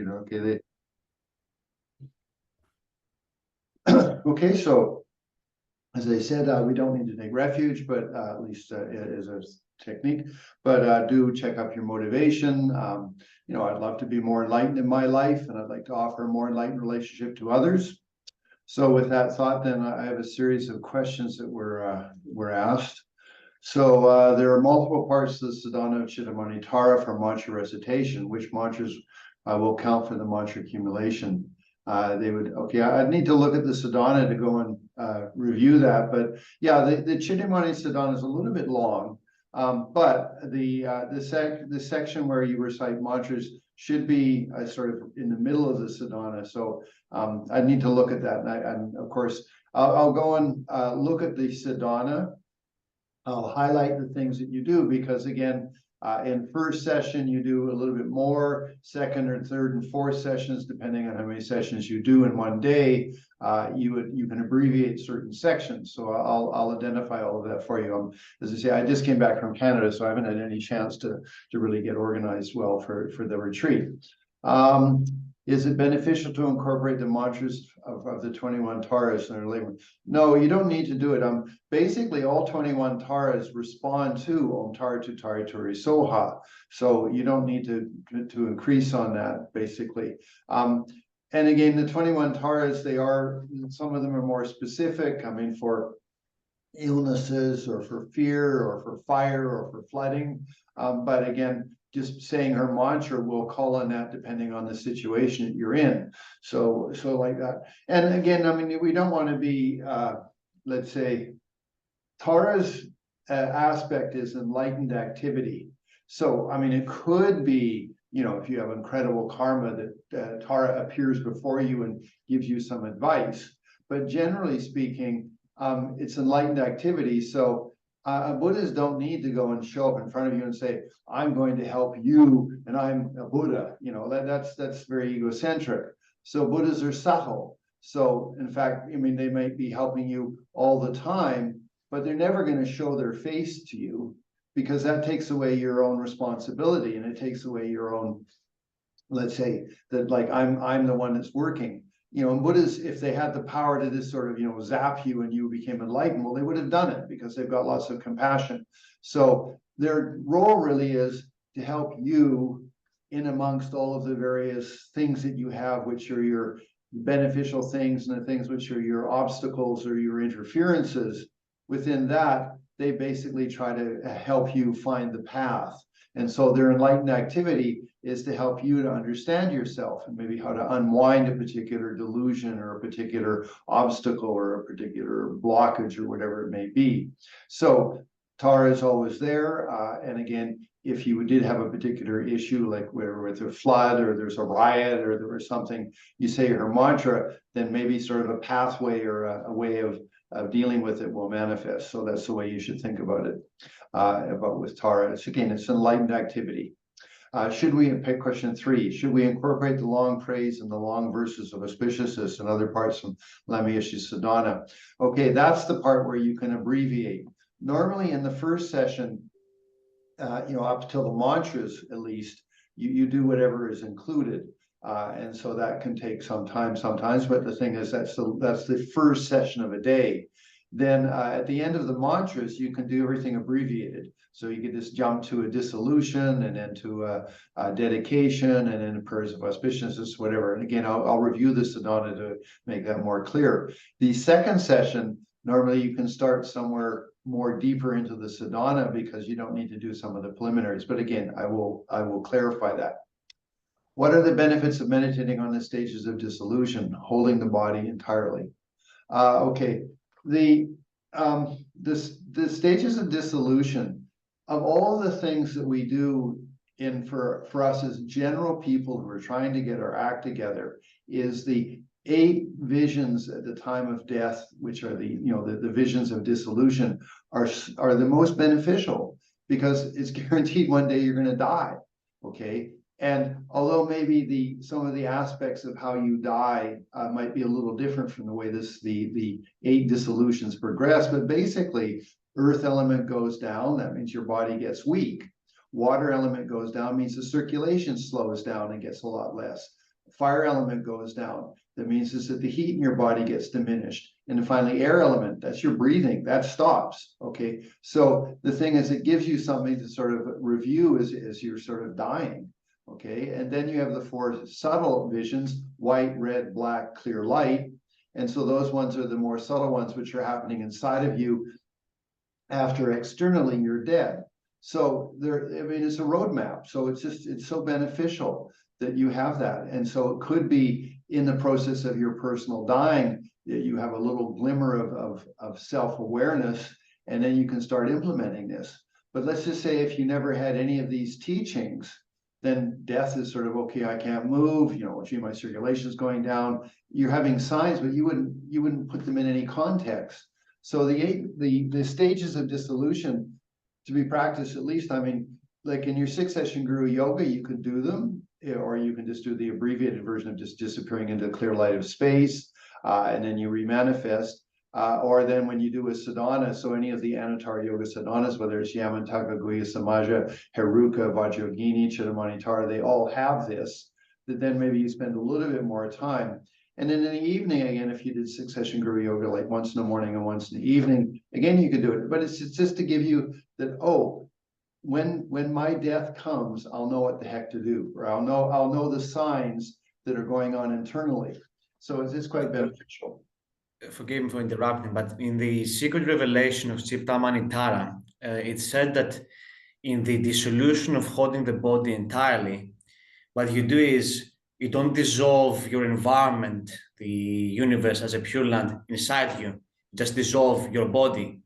Okay, okay, so as I said, we don't need to take refuge, but at least as a technique, but do check up your motivation. I'd love to be more enlightened in my life, and I'd like to offer a more enlightened relationship to others. So with that thought, then I have a series of questions that were asked. So there are multiple parts to the sadhana of Cittamani Tara for mantra recitation. Which mantras will count for the mantra accumulation? I'd need to look at the sadhana to go and review that. But yeah, the Cittamani sadhana is a little bit long, but the section where you recite mantras should be sort of in the middle of the sadhana. So I need to look at that, and of course I'll go and look at the sadhana. I'll highlight the things that you do, because again, in first session, you do a little bit more, second or third and fourth sessions, depending on how many sessions you do in one day, you can abbreviate certain sections. So I'll identify all of that for you. As I say, I just came back from Canada, so I haven't had any chance to really get organized well for the retreat. Is it beneficial to incorporate the mantras of the 21 Taras in their labor? No, you don't need to do it. Basically, all 21 Taras respond to Om Tara Tu Tara Turi Soha. So you don't need to increase on that, basically. And again, the 21 Taras, some of them are more specific. I mean, for illnesses or for fear or for fire or for flooding. But again, just saying her mantra will call on that depending on the situation that you're in. So like that. And again, I mean, we don't want to be, let's say, Tara's aspect is enlightened activity. So, I mean, it could be, if you have incredible karma, that Tara appears before you and gives you some advice. But generally speaking, it's enlightened activity. So Buddhas don't need to go and show up in front of you and say, I'm going to help you and I'm a Buddha. That's very egocentric. So Buddhas are subtle. So in fact, I mean, they might be helping you all the time, but they're never going to show their face to you, because that takes away your own responsibility, and it takes away your own, let's say that, like, I'm the one that's working. And Buddhas, if they had the power to just sort of, zap you and you became enlightened, well, they would have done it, because they've got lots of compassion. So their role really is to help you in amongst all of the various things that you have, which are your beneficial things and the things which are your obstacles or your interferences. Within that, they basically try to help you find the path. And so their enlightened activity is to help you to understand yourself, and maybe how to unwind a particular delusion or a particular obstacle or a particular blockage or whatever it may be. So Tara is always there. And again, if you did have a particular issue, like with a flood or there's a riot or there was something, you say her mantra, then maybe sort of a pathway or a way of dealing with it will manifest. So that's the way you should think about it, about with Tara. It's enlightened activity. Question 3, should we incorporate the long phrase and the long verses of auspiciousness and other parts from Lamiyashi Sadhana? Okay, that's the part where you can abbreviate. Normally in the first session, up till the mantras, at least, you do whatever is included. And so that can take some time sometimes, but the thing is, that's the first session of a day. Then at the end of the mantras, you can do everything abbreviated. So you can just jump to a dissolution, and then to a dedication, and then prayers of auspiciousness, whatever. And again, I'll review the sadhana to make that more clear. The second session, normally you can start somewhere more deeper into the sadhana, because you don't need to do some of the preliminaries. But again, I will clarify that. What are the benefits of meditating on the stages of dissolution, holding the body entirely? Okay, the stages of dissolution, of all the things that we do for us as general people who are trying to get our act together, is the 8 visions at the time of death, which are the visions of dissolution, are the most beneficial, because it's guaranteed one day you're going to die. Okay. And although maybe some of the aspects of how you die might be a little different from the way the 8 dissolutions progress, but basically, earth element goes down, that means your body gets weak. Water element goes down, means the circulation slows down and gets a lot less. fire element goes down. That means is that the heat in your body gets diminished. And then finally, air element, that's your breathing, that stops. Okay. So the thing is, it gives you something to sort of review as you're sort of dying. Okay. And then you have the four subtle visions: white, red, black, clear light. And so those ones are the more subtle ones, which are happening inside of you after externally you're dead. So there, I mean, it's a roadmap. So it's so beneficial that you have that. And so it could be in the process of your personal dying that you have a little glimmer of self-awareness, and then you can start implementing this. But let's just say if you never had any of these teachings, then death is sort of, okay, I can't move, you know, gee, my circulation is going down. You're having signs, but you wouldn't put them in any context. So the stages of dissolution to be practiced, at least, I mean, like in your 6-session guru yoga, you could do them, or you can just do the abbreviated version of just disappearing into the clear light of space, and then you remanifest. Or then when you do a sadhana, so any of the Anantara Yoga sadhanas, whether it's Yamantaka, Guhya Samaja, Heruka, Vajrayogini, Cittamani Tara, they all have this, that then maybe you spend a little bit more time. And then in the evening, again, if you did 6-session guru yoga, like once in the morning and once in the evening, again, you could do it. But it's just to give you that, oh, when my death comes, I'll know what the heck to do, or I'll know the signs that are going on internally. So it's quite beneficial. Forgive me for interrupting, but in the secret revelation of Cittamani Tara, it said that in the dissolution of holding the body entirely, what you do is you don't dissolve your environment, the universe as a pure land inside you, just dissolve your body.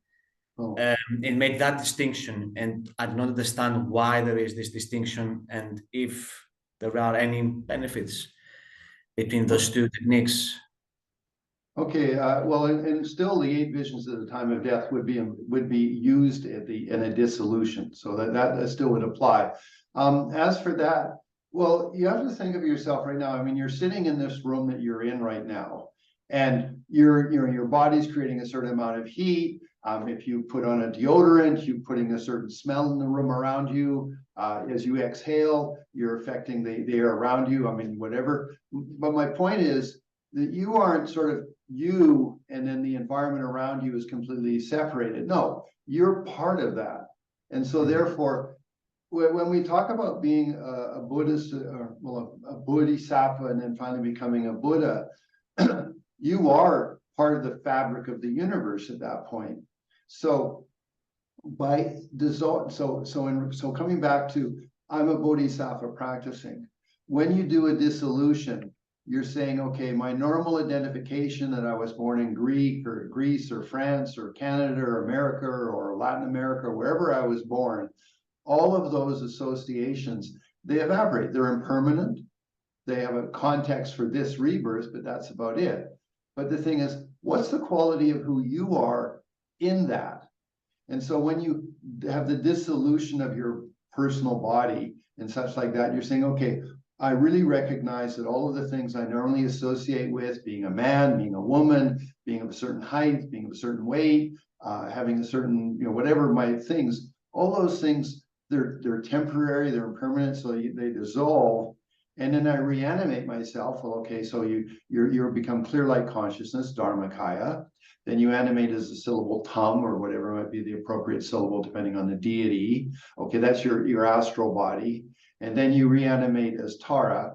And make that distinction. And I do not understand why there is this distinction and if there are any benefits between those two techniques. Okay, well, and still the 8 visions at the time of death would be used in a dissolution, so that still would apply. As for that, well, you have to think of yourself right now. I mean, you're sitting in this room that you're in right now, and your body's creating a certain amount of heat. If you put on a deodorant, you're putting a certain smell in the room around you. As you exhale, you're affecting the air around you. I mean, whatever. But my point is that you aren't sort of you and then the environment around you is completely separated. No, you're part of that. And so therefore, when we talk about being a Buddhist, or well, a bodhisattva and then finally becoming a Buddha, you are part of the fabric of the universe at that point. So by dissolve, so coming back to, I'm a bodhisattva practicing. When you do a dissolution, you're saying, okay, my normal identification that I was born in Greece or France or Canada or America or Latin America, wherever I was born, all of those associations, they evaporate. They're impermanent. They have a context for this rebirth, but that's about it. But the thing is, what's the quality of who you are in that? And so when you have the dissolution of your personal body and such like that, you're saying, okay, I really recognize that all of the things I normally associate with being a man, being a woman, being of a certain height, being of a certain weight, having a certain, whatever my things, all those things, they're temporary, they're impermanent, so they dissolve. And then I reanimate myself. Well, okay, so you become clear light consciousness, Dharmakaya. Then you animate as the syllable tum, or whatever might be the appropriate syllable, depending on the deity. Okay, that's your astral body. And then you reanimate as Tara.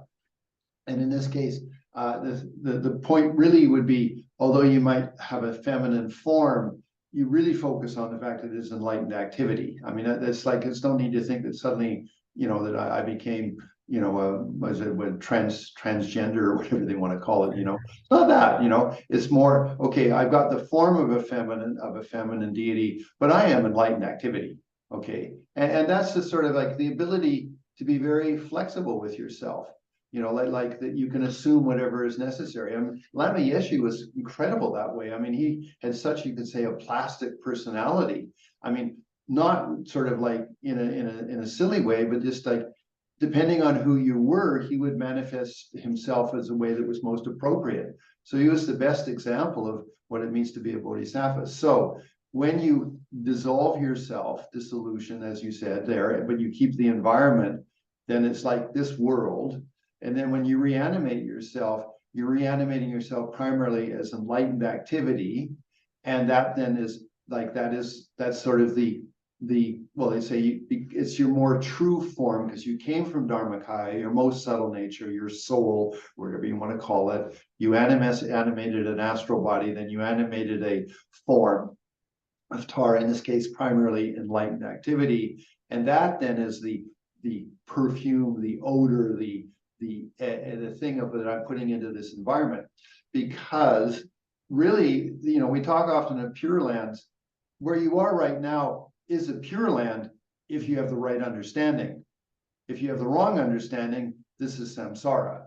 And in this case, the point really would be, although you might have a feminine form, you really focus on the fact that it's enlightened activity. I mean, it's like, it's no need to think that suddenly, that I became, transgender or whatever they want to call it, it's not that, it's more, okay, I've got the form of a feminine deity, but I am enlightened activity. Okay. And that's the sort of like the ability to be very flexible with yourself, like that you can assume whatever is necessary. I mean, Lama Yeshe was incredible that way. I mean, he had such, you could say, a plastic personality. I mean, not sort of like in a silly way, but just like, depending on who you were, he would manifest himself as a way that was most appropriate. So he was the best example of what it means to be a bodhisattva. So when you dissolve yourself, dissolution, as you said there, but you keep the environment, then it's like this world. And then when you reanimate yourself, you're reanimating yourself primarily as enlightened activity. And that then is like, that's sort of well, they say it's your more true form, because you came from Dharmakaya, your most subtle nature, your soul, whatever you want to call it. You animated an astral body, then you animated a form of Tara, in this case, primarily enlightened activity. And that then is the perfume, the odor, the thing that I'm putting into this environment. Because really, we talk often of Pure Lands. Where you are right now is a Pure Land if you have the right understanding. If you have the wrong understanding, this is samsara.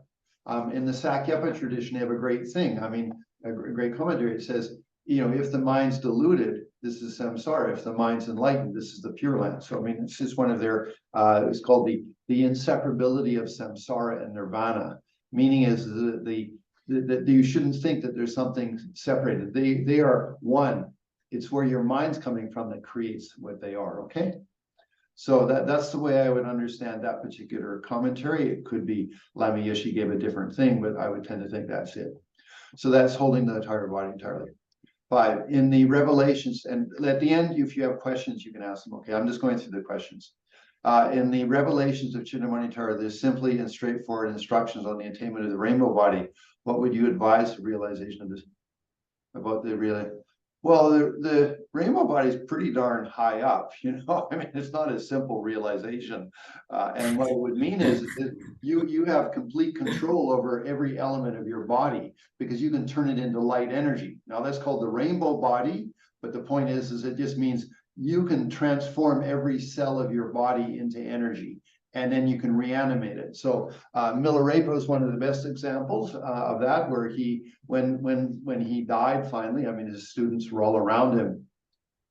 In the Sakyapa tradition, they have a great thing. I mean, a great commentary. It says, if the mind's deluded, this is samsara. If the mind's enlightened, this is the Pure Land. So, I mean, it's just one of their, it's called the inseparability of samsara and nirvana. Meaning is that you shouldn't think that there's something separated. They are one. It's where your mind's coming from that creates what they are, okay? So that's the way I would understand that particular commentary. It could be Lama Yeshe gave a different thing, but I would tend to think that's it. So that's holding the entire body entirely. 5, in the Revelations, and at the end, if you have questions, you can ask them, okay? I'm just going through the questions. In the Revelations of Cittamani Tara, there's simply and straightforward instructions on the attainment of the rainbow body. What would you advise the realization of this? About the real? Well, the rainbow body is pretty darn high up, I mean, it's not a simple realization. And what it would mean is that you have complete control over every element of your body, because you can turn it into light energy. Now that's called the rainbow body, but the point is it just means you can transform every cell of your body into energy, and then you can reanimate it. So Milarepa is one of the best examples of that, where when he died finally, I mean, his students were all around him.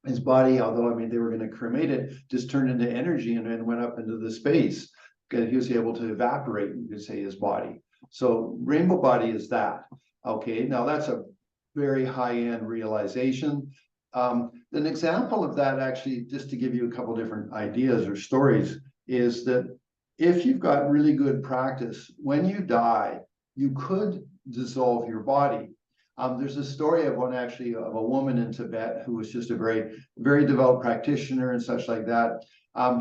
His body, although, I mean, they were going to cremate it, just turned into energy and then went up into the space. He was able to evaporate, you could say, his body. So rainbow body is that. Okay, now that's a very high-end realization. An example of that, actually, just to give you a couple different ideas or stories, is that if you've got really good practice, when you die, you could dissolve your body. There's a story of of a woman in Tibet who was just a very, very devout practitioner and such like that.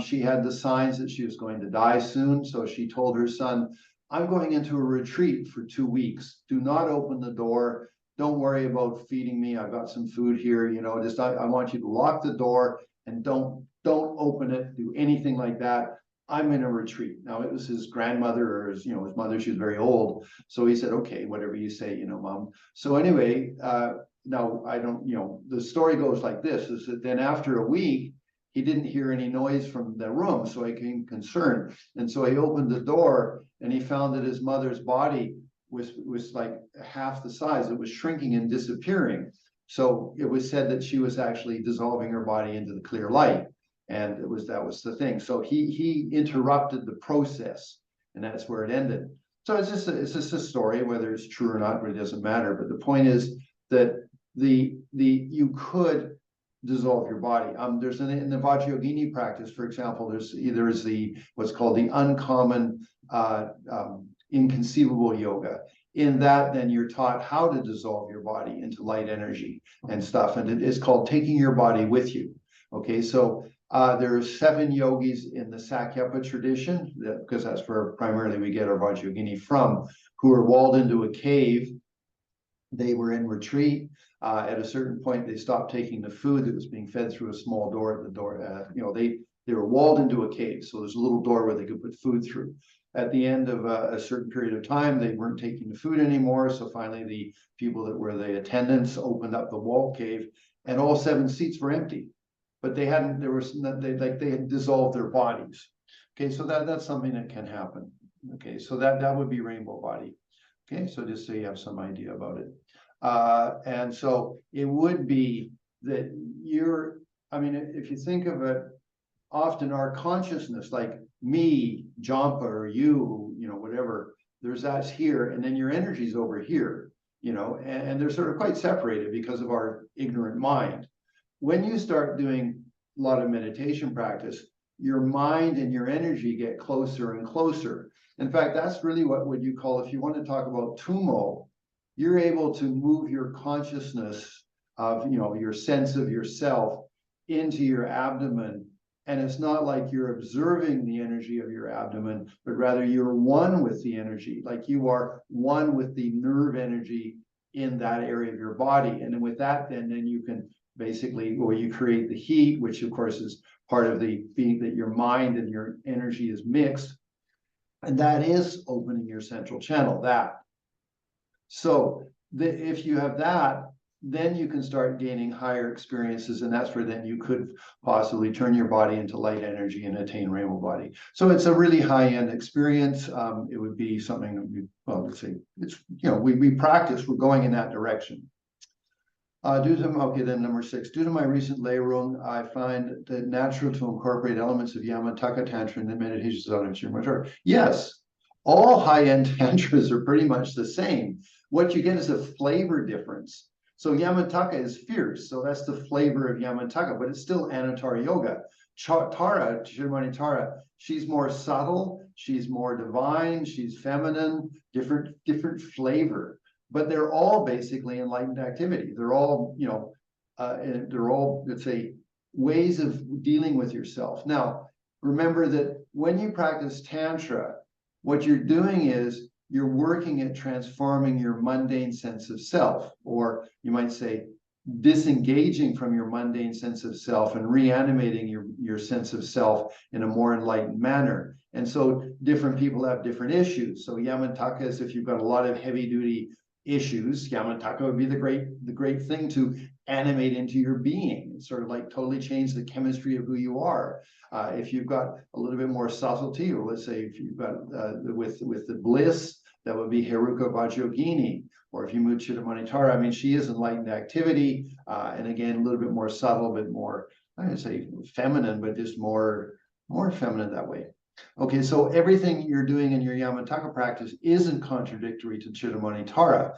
She had the signs that she was going to die soon. So she told her son, I'm going into a retreat for 2 weeks. Do not open the door. Don't worry about feeding me. I've got some food here. I want you to lock the door and don't open it, do anything like that. I'm in a retreat. Now, it was his grandmother or his mother. She was very old. So he said, okay, whatever you say, Mom. So anyway, now I don't, the story goes like this, is that then after a week, he didn't hear any noise from the room. So he became concerned. And so he opened the door and he found that his mother's body was like half the size. It was shrinking and disappearing. So it was said that she was actually dissolving her body into the clear light. And that was the thing. So he interrupted the process, and that's where it ended. So it's just a story, whether it's true or not, really doesn't matter. But the point is that you could dissolve your body. There's in the Vajrayogini practice, for example, there's what's called the uncommon inconceivable yoga. In that, then you're taught how to dissolve your body into light energy and stuff. And it is called taking your body with you. Okay, so there are 7 yogis in the Sakyapa tradition, because that's where primarily we get our Vajrayogini from, who are walled into a cave. They were in retreat. At a certain point, they stopped taking the food that was being fed through a small door at the door. They were walled into a cave, so there's a little door where they could put food through. At the end of a certain period of time, they weren't taking the food anymore. So finally, the people that were the attendants opened up the wall cave, and all 7 seats were empty. But they had dissolved their bodies. Okay, so that's something that can happen. Okay, so that would be rainbow body. Okay, so just so you have some idea about it. And so it would be that if you think of it, often our consciousness, like me, Jampa, or you, whatever, that's here, and then your energy's over here, and they're sort of quite separated because of our ignorant mind. When you start doing a lot of meditation practice, your mind and your energy get closer and closer. In fact, that's really what you call, if you want to talk about Tumo, you're able to move your consciousness of, your sense of yourself into your abdomen. And it's not like you're observing the energy of your abdomen, but rather you're one with the energy, like you are one with the nerve energy in that area of your body. And then with that, then you can basically, well, you create the heat, which of course is part of the being that your mind and your energy is mixed. And that is opening your central channel, that. So if you have that, then you can start gaining higher experiences, and that's where then you could possibly turn your body into light energy and attain rainbow body. So it's a really high-end experience. It would be something that let's say it's, we practice, we're going in that direction. Then number 6, due to my recent lay rung, I find it natural to incorporate elements of Yamataka Tantra in the meditations on Chirmatar. Yes, all high-end tantras are pretty much the same. What you get is a flavor difference. So Yamataka is fierce, so that's the flavor of Yamataka, but it's still Anatara Yoga. Tara, Cittamani Tara, she's more subtle, she's more divine, she's feminine, different flavor. But they're all basically enlightened activity. They're all, let's say, ways of dealing with yourself. Now, remember that when you practice Tantra, what you're doing is you're working at transforming your mundane sense of self, or you might say disengaging from your mundane sense of self and reanimating your sense of self in a more enlightened manner. And so different people have different issues. So Yamataka is if you've got a lot of heavy duty issues, Yamataka would be the great thing to animate into your being. It's sort of like totally change the chemistry of who you are. If you've got a little bit more subtlety, or let's say if you've got with the bliss, that would be Heruka Vajrayogini. Or if you move Cittamani Tara, I mean, she is enlightened activity, and again, a little bit more subtle, but more, I would say feminine, but just more feminine that way. Okay, so everything you're doing in your Yamataka practice isn't contradictory to Cittamani Tara.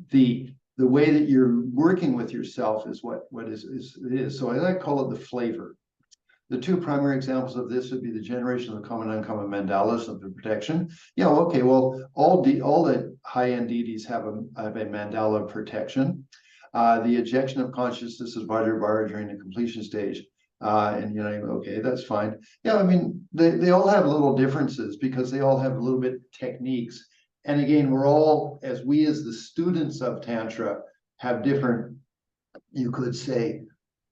The way that you're working with yourself is what it is. So I like to call it the flavor. The 2 primary examples of this would be the generation of the common and uncommon mandalas of the protection. Yeah, okay, well, all the high-end deities have a mandala of protection. The ejection of consciousness is Vajrabhara during the completion stage. Okay, that's fine. Yeah, I mean, they all have little differences because they all have a little bit techniques. And again, we're all, as the students of Tantra, have different, you could say,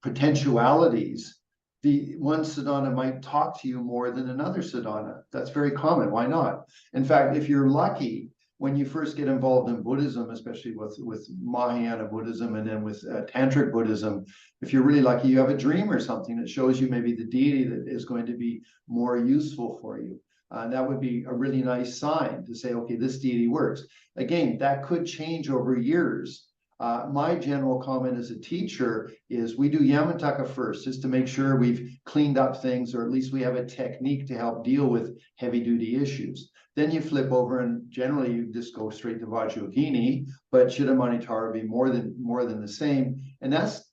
potentialities. The one sadhana might talk to you more than another sadhana. That's very common. Why not? In fact, if you're lucky, when you first get involved in Buddhism, especially with Mahayana Buddhism and then with Tantric Buddhism, if you're really lucky, you have a dream or something that shows you maybe the deity that is going to be more useful for you. That would be a really nice sign to say, okay, this deity works. Again, that could change over years. My general comment as a teacher is we do Yamataka first, just to make sure we've cleaned up things, or at least we have a technique to help deal with heavy duty issues. Then you flip over and generally you just go straight to Vajrayogini, but Cittamani Tara would be more than the same. And that's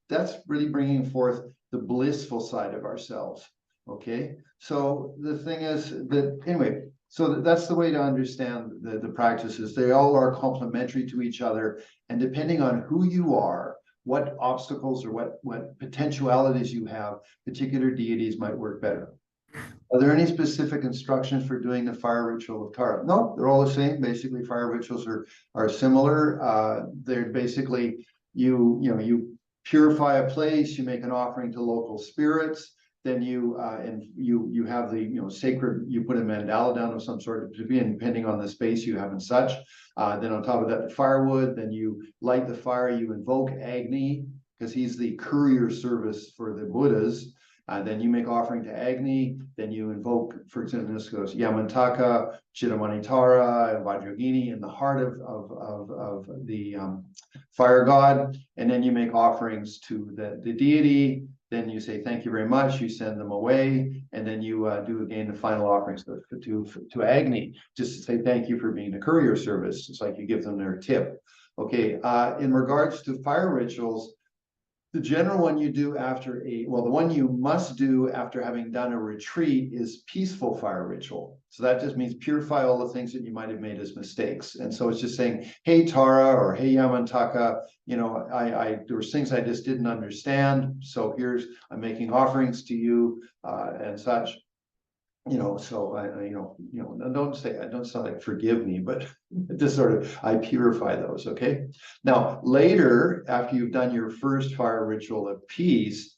really bringing forth the blissful side of ourselves. Okay, so the thing is that, anyway, so that's the way to understand the practices. They all are complementary to each other. And depending on who you are, what obstacles or what potentialities you have, particular deities might work better. Are there any specific instructions for doing the fire ritual of Tara? No, they're all the same. Basically, fire rituals are similar. They're basically, you purify a place, you make an offering to local spirits. Then you have the sacred, you put a mandala down of some sort, depending on the space you have and such. Then on top of that, the firewood. Then you light the fire. You invoke Agni because he's the courier service for the Buddhas. Then you make offering to Agni. Then you invoke, for example, this goes Yamataka, Cittamani Tara, and Vajrayogini in the heart of the fire god. And then you make offerings to the deity. Then you say, thank you very much. You send them away. And then you do again the final offerings to Agni, just to say thank you for being the courier service. It's like you give them their tip. Okay, in regards to fire rituals, The general one you do after well, the one you must do after having done a retreat is peaceful fire ritual. So that just means purify all the things that you might have made as mistakes. And so it's just saying, hey, Tara, or hey, Yamantaka, you know, there was things I just didn't understand. So I'm making offerings to you and such. You know, so don't sound like forgive me, but just sort of, I purify those, okay? Now, later, after you've done your first fire ritual of peace,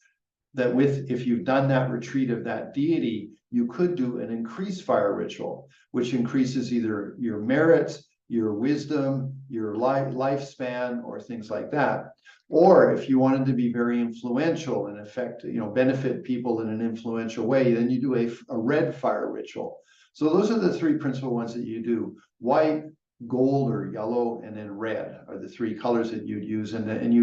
if you've done that retreat of that deity, you could do an increased fire ritual, which increases either your merits, your wisdom, your lifespan, or things like that. Or if you wanted to be very influential and benefit people in an influential way, then you do a red fire ritual. So those are the three principal ones that you do. White, gold, or yellow, and then red are the three colors that you'd use. And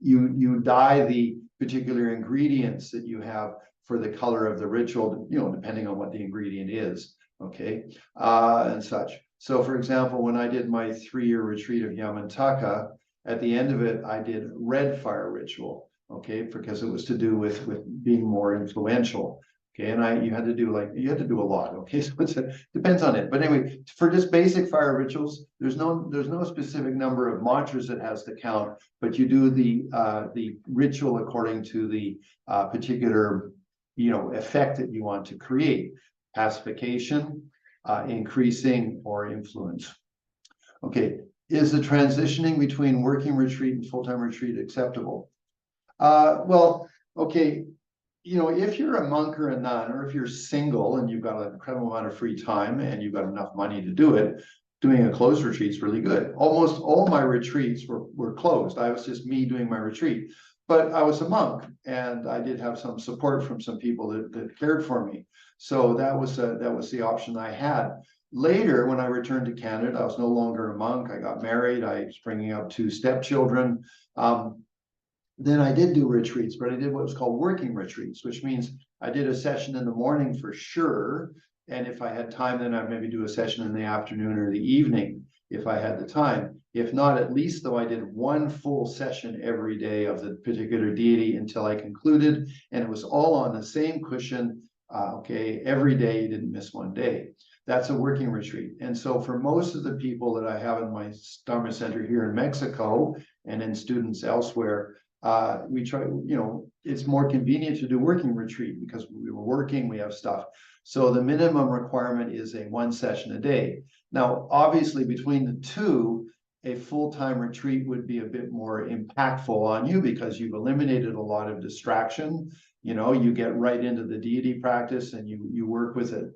you dye the particular ingredients that you have for the color of the ritual, depending on what the ingredient is, okay, and such. So for example, when I did my 3-year retreat of Yamantaka, at the end of it, I did red fire ritual, okay, because it was to do with being more influential. Okay, and you had to do a lot. Okay, so it depends on it. But anyway, for just basic fire rituals, there's no specific number of mantras that has to count, but you do the ritual according to the particular effect that you want to create: pacification, increasing, or influence. Okay, is the transitioning between working retreat and full-time retreat acceptable? Well, okay. If you're a monk or a nun, or if you're single and you've got an incredible amount of free time and you've got enough money to do it, doing a closed retreat is really good. Almost all my retreats were closed. I was just me doing my retreat, but I was a monk and I did have some support from some people that cared for me. So that was the option I had. Later, when I returned to Canada, I was no longer a monk. I got married. I was bringing up 2 stepchildren. Then I did do retreats, but I did what was called working retreats, which means I did a session in the morning for sure. And if I had time, then I'd maybe do a session in the afternoon or the evening if I had the time. If not, at least though, I did 1 full session every day of the particular deity until I concluded. And it was all on the same cushion. Okay, every day, you didn't miss 1 day. That's a working retreat. And so for most of the people that I have in my Dharma Center here in Mexico and in students elsewhere, we try, it's more convenient to do working retreat because we were working, we have stuff. So the minimum requirement is a 1 session a day. Now, obviously, between the two, a full-time retreat would be a bit more impactful on you because you've eliminated a lot of distraction. You get right into the deity practice and you work with it.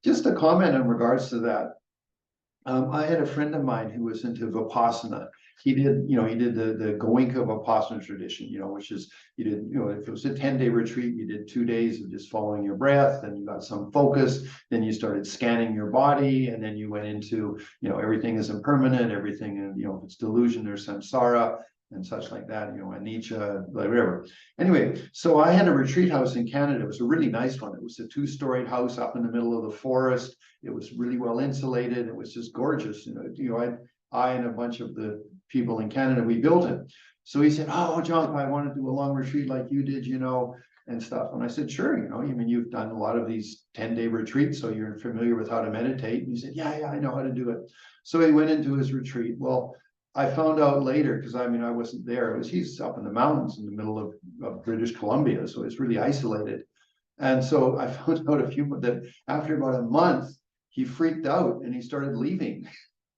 Just a comment in regards to that. I had a friend of mine who was into Vipassana. He did the Goenka Vipassana tradition, which is, if it was a 10-day retreat, you did 2 days of just following your breath, then you got some focus, then you started scanning your body, and then you went into, everything is impermanent, everything, if it's delusion, there's samsara, and such like that, anicca, whatever. Anyway, so I had a retreat house in Canada. It was a really nice one. It was a 2-storied house up in the middle of the forest. It was really well insulated. It was just gorgeous. I and a bunch of the people in Canada, we built it. So he said, "Oh, John, I want to do a long retreat like you did, and stuff." And I said, "Sure, you've done a lot of these 10-day retreats, so you're familiar with how to meditate." And he said, yeah, I know how to do it. So he went into his retreat. Well, I found out later, because I wasn't there. He's up in the mountains in the middle of British Columbia, so it's really isolated. And so I found out that after about a month, he freaked out and he started leaving.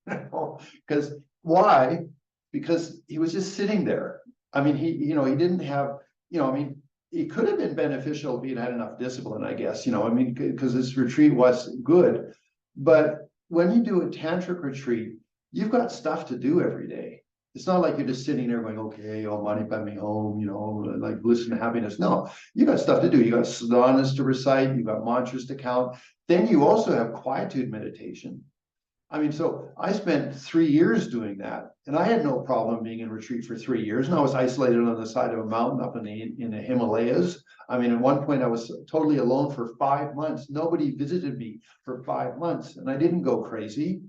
Because why? Because he was just sitting there. He didn't have, it could have been beneficial if he'd had enough discipline, I guess, because this retreat was good. But when you do a tantric retreat, you've got stuff to do every day. It's not like you're just sitting there going, okay, oh, money by me home, like listen to happiness. No, you got stuff to do. You got sadhanas to recite, you got mantras to count. Then you also have quietude meditation. So I spent 3 years doing that, and I had no problem being in retreat for 3 years. And I was isolated on the side of a mountain up in the Himalayas. At one point I was totally alone for 5 months. Nobody visited me for 5 months, and I didn't go crazy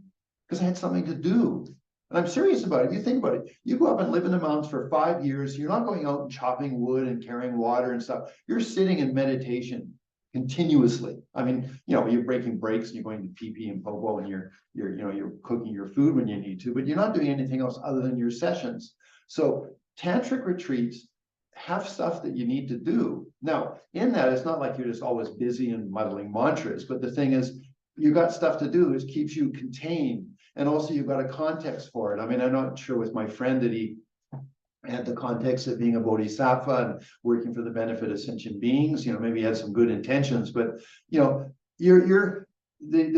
because I had something to do. And I'm serious about it. You think about it. You go up and live in the mountains for 5 years. You're not going out and chopping wood and carrying water and stuff. You're sitting in meditation continuously. I mean, you're breaking breaks and you're going to pee and popo and you're cooking your food when you need to, but you're not doing anything else other than your sessions. So tantric retreats have stuff that you need to do. Now, in that, it's not like you're just always busy and muddling mantras, but the thing is, you got stuff to do. It keeps you contained. And also you've got a context for it. I mean, I'm not sure with my friend that he had the context of being a bodhisattva and working for the benefit of sentient beings. Maybe he had some good intentions, but the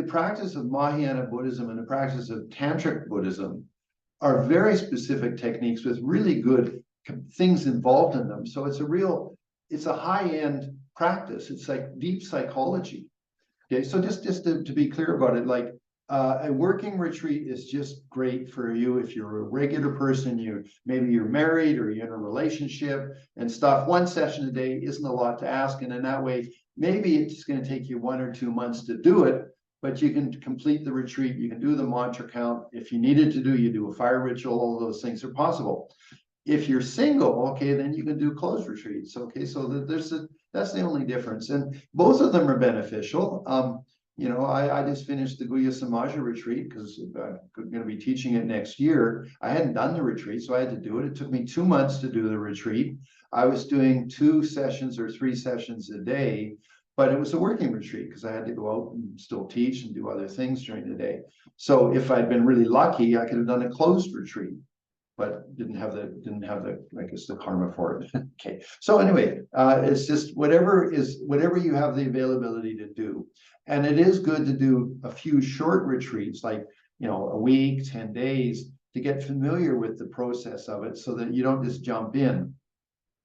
practice of Mahayana Buddhism and the practice of Tantric Buddhism are very specific techniques with really good things involved in them. So it's a high-end practice. It's like deep psychology. Okay, so just to be clear about it, like a working retreat is just great for you if you're a regular person. Maybe you're married or you're in a relationship and stuff. 1 session a day isn't a lot to ask, and in that way, maybe it's going to take you 1 or 2 months to do it, but you can complete the retreat. You can do the mantra count. If you needed to you do a fire ritual. All of those things are possible. If you're single, okay, then you can do closed retreats. Okay, so that's the only difference, and both of them are beneficial. I just finished the Guya Samaja retreat because I'm going to be teaching it next year. I hadn't done the retreat, so I had to do it. It took me 2 months to do the retreat. I was doing 2 sessions or 3 sessions a day, but it was a working retreat because I had to go out and still teach and do other things during the day. So if I'd been really lucky, I could have done a closed retreat, but didn't have the I guess the karma for it. Okay. So anyway, it's just whatever you have the availability to do. And it is good to do a few short retreats, like a week, 10 days, to get familiar with the process of it so that you don't just jump in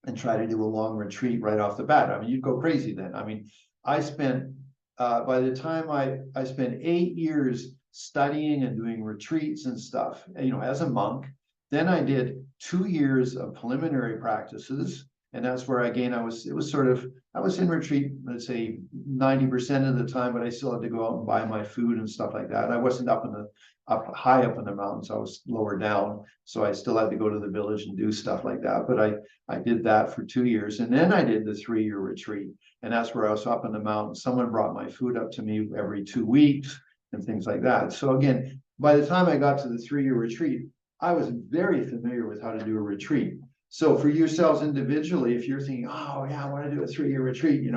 and try to do a long retreat right off the bat. I mean, you'd go crazy then. I mean, I spent by the time I spent 8 years studying and doing retreats and stuff, as a monk. Then I did 2 years of preliminary practices, and that's where again I was in retreat, let's say 90% of the time, but I still had to go out and buy my food and stuff like that. And I wasn't high up in the mountains, I was lower down, so I still had to go to the village and do stuff like that. But I did that for 2 years, and then I did the 3-year retreat, and that's where I was up in the mountains. Someone brought my food up to me every 2 weeks and things like that. So again, by the time I got to the 3-year retreat, I was very familiar with how to do a retreat. So for yourselves individually, if you're thinking, oh yeah, I want to do a 3-year retreat,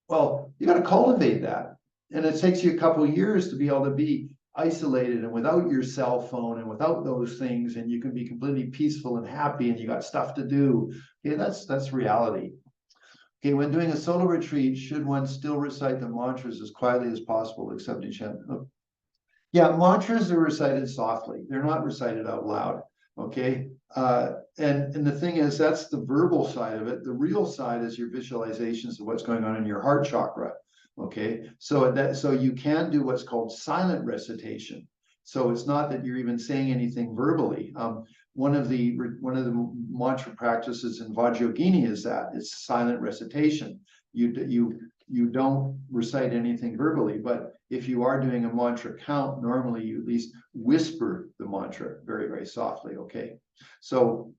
well, you got to cultivate that. And it takes you a couple of years to be able to be isolated and without your cell phone and without those things, and you can be completely peaceful and happy and you got stuff to do. Okay, that's reality. Okay, when doing a solo retreat, should one still recite the mantras as quietly as possible, except in chant? Yeah, mantras are recited softly. They're not recited out loud. Okay. And the thing is, that's the verbal side of it. The real side is your visualizations of what's going on in your heart chakra. Okay. So you can do what's called silent recitation. So it's not that you're even saying anything verbally. One of the mantra practices in Vajrayogini is that it's silent recitation. You don't recite anything verbally, but if you are doing a mantra count, normally you at least whisper the mantra very, very softly. Okay, so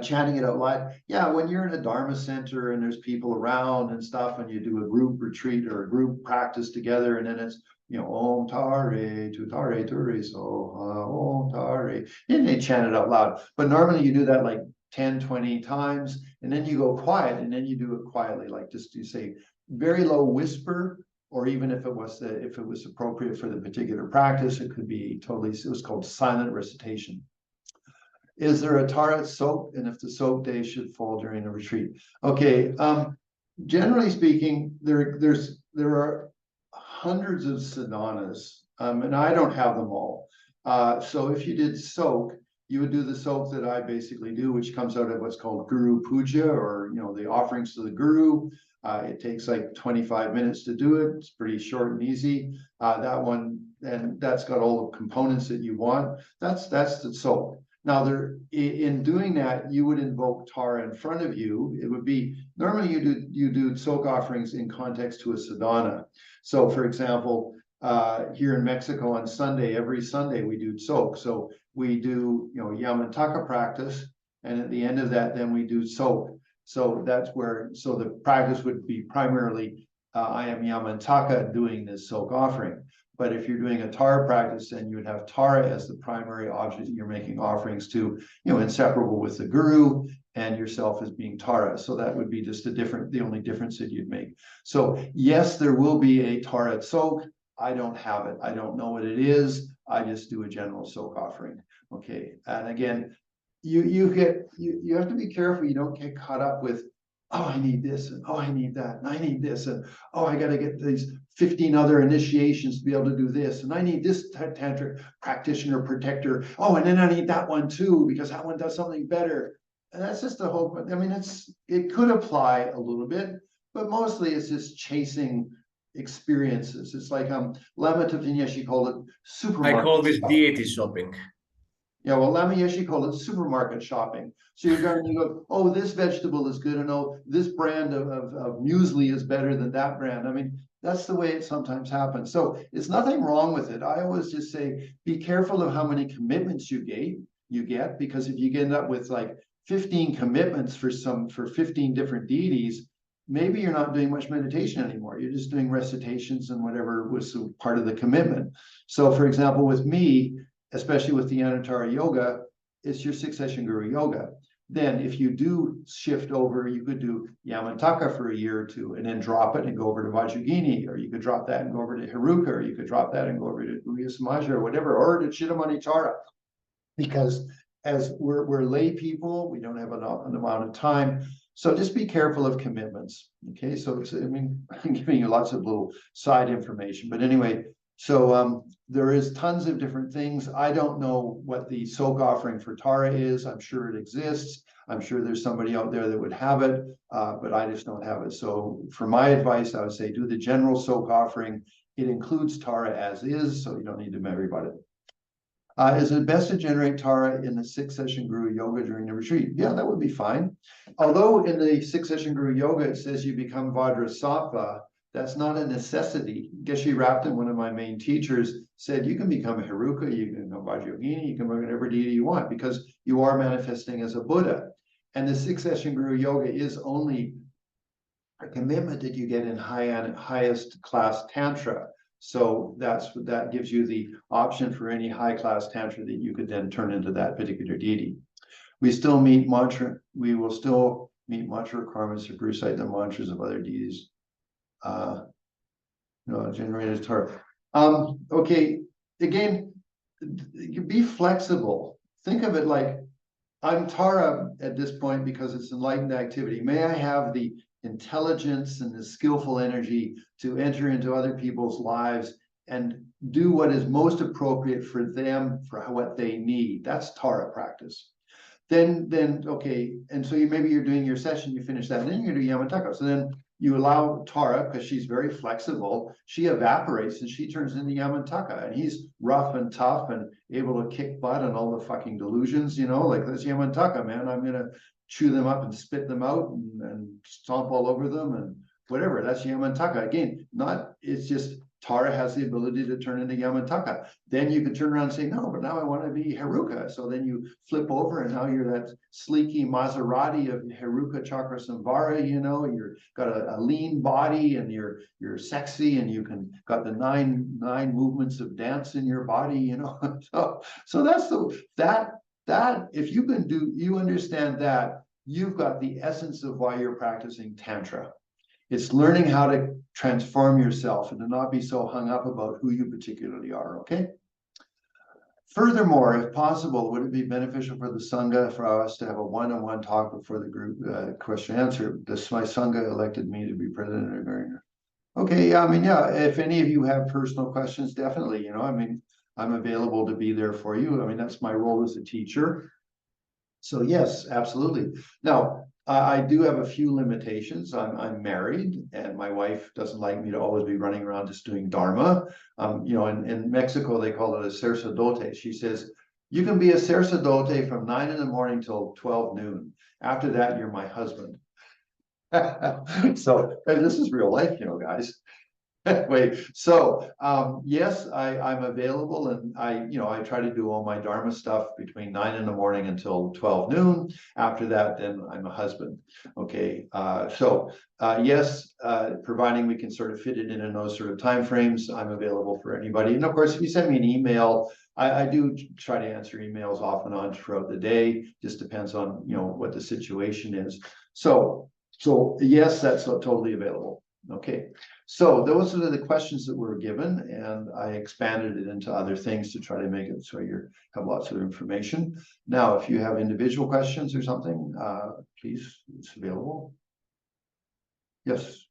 chanting it out loud. Yeah, when you're in a Dharma center and there's people around and stuff, and you do a group retreat or a group practice together, and then it's Om Tare Tu Tare Ture Soha Om Tare, and they chant it out loud. But normally you do that like 10, 20 times, and then you go quiet, and then you do it quietly, like just you say very low whisper, or even if it was appropriate for the particular practice, it could be totally. It was called silent recitation. Is there a Tara soak, and if the soak day should fall during a retreat? Okay, generally speaking, there are hundreds of sadhanas, and I don't have them all. So if you did soak, you would do the soak that I basically do, which comes out of what's called Guru Puja, or the offerings to the Guru. It takes like 25 minutes to do it. It's pretty short and easy. That one, and that's got all the components that you want. That's the soak. Now, in doing that, you would invoke Tara in front of you. It would be normally you do soak offerings in context to a sadhana. So, for example, here in Mexico on Sunday, every Sunday we do soak. So we do, Yamantaka practice. And at the end of that, then we do soak. So that's where, so the practice would be primarily, I am Yamantaka doing this soak offering. But if you're doing a Tara practice, then you would have Tara as the primary object you're making offerings to, inseparable with the guru, and yourself as being Tara. So that would be just the only difference that you'd make. So yes, there will be a Tara soak. I don't have it. I don't know what it is. I just do a general soak offering. Okay. And again, you have to be careful you don't get caught up with, oh, I need this, and oh, I need that, and I need this, and oh, I got to get these 15 other initiations to be able to do this, and I need this tantric practitioner protector. Oh, and then I need that one too, because that one does something better. And that's just the whole, I mean, it could apply a little bit, but mostly it's just chasing experiences. It's like Lama Topinyeshi called it supermarket. I call this deity shopping. Yeah, well, Lama Yeshe called it supermarket shopping. So you're going to go, oh, this vegetable is good, and oh, this brand of muesli is better than that brand. I mean, that's the way it sometimes happens. So it's nothing wrong with it. I always just say, be careful of how many commitments you get, because if you end up with like 15 commitments for 15 different deities, maybe you're not doing much meditation anymore. You're just doing recitations and whatever was part of the commitment. So for example, with me, especially with the Anantara yoga, it's your 6-session guru yoga. Then if you do shift over, you could do Yamantaka for a year or two and then drop it and go over to Vajrayogini, or you could drop that and go over to Heruka, or you could drop that and go over to Guhya Samaja or whatever, or to Cittamani Tara. Because as we're lay people, we don't have an amount of time. So just be careful of commitments. Okay, so I mean, I'm giving you lots of little side information, but anyway, so there is tons of different things. I don't know what the soak offering for Tara is. I'm sure it exists. I'm sure there's somebody out there that would have it, but I just don't have it. So for my advice, I would say do the general soak offering. It includes Tara as is, so you don't need to worry about it. Is it best to generate Tara in the 6-session Guru Yoga during the retreat? Yeah, that would be fine. Although in the 6-session Guru Yoga, it says you become Vajrasattva, that's not a necessity. Geshe Rapton, one of my main teachers, said you can become a Heruka, you can become Vajrayogini, you can become whatever deity you want, because you are manifesting as a Buddha. And the 6-session Guru Yoga is only a commitment that you get in highest class Tantra. So that gives you the option for any high class Tantra that you could then turn into that particular deity. We will still meet mantra requirements to recite the mantras of other deities. Generated Tara. Okay, again, be flexible. Think of it like I'm Tara at this point because it's enlightened activity. May I have the intelligence and the skillful energy to enter into other people's lives and do what is most appropriate for them, for what they need. That's Tara practice. Then okay, and so maybe you're doing your session, you finish that, and then you're gonna do Yamantaka. So then you allow Tara, because she's very flexible, she evaporates and she turns into Yamantaka, and he's rough and tough and able to kick butt and all the fucking delusions, like that's Yamantaka, man. I'm gonna chew them up and spit them out and stomp all over them and whatever. That's Yamantaka. Again, it's just Tara has the ability to turn into Yamantaka. Then you can turn around and say, no, but now I want to be Heruka. So then you flip over and now you're that sleeky Maserati of Heruka Chakra Samvara, you're got a lean body and you're sexy and you can got the nine movements of dance in your body, So that's that if you understand that, you've got the essence of why you're practicing Tantra. It's learning how to transform yourself and to not be so hung up about who you particularly are, okay? Furthermore, if possible, would it be beneficial for the Sangha for us to have a one-on-one talk before the group question answer? My Sangha elected me to be president of Garner. Okay, yeah, I mean, yeah, if any of you have personal questions, definitely, I'm available to be there for you. I mean, that's my role as a teacher. So yes, absolutely. Now, I do have a few limitations. I'm married, and my wife doesn't like me to always be running around just doing Dharma. In Mexico, they call it a sacerdote. She says, you can be a sacerdote from 9 in the morning till 12 noon. After that, you're my husband. So this is real life, guys. Anyway, so yes, I'm available, and I try to do all my Dharma stuff between 9 in the morning until 12 noon. After that, then I'm a husband. Okay, yes, providing we can sort of fit it in those sort of timeframes, I'm available for anybody. And of course, if you send me an email, I do try to answer emails off and on throughout the day. Just depends on what the situation is. So yes, that's totally available. Okay. So those are the questions that were given, and I expanded it into other things to try to make it so you have lots of information. Now, if you have individual questions or something, please, it's available. Yes.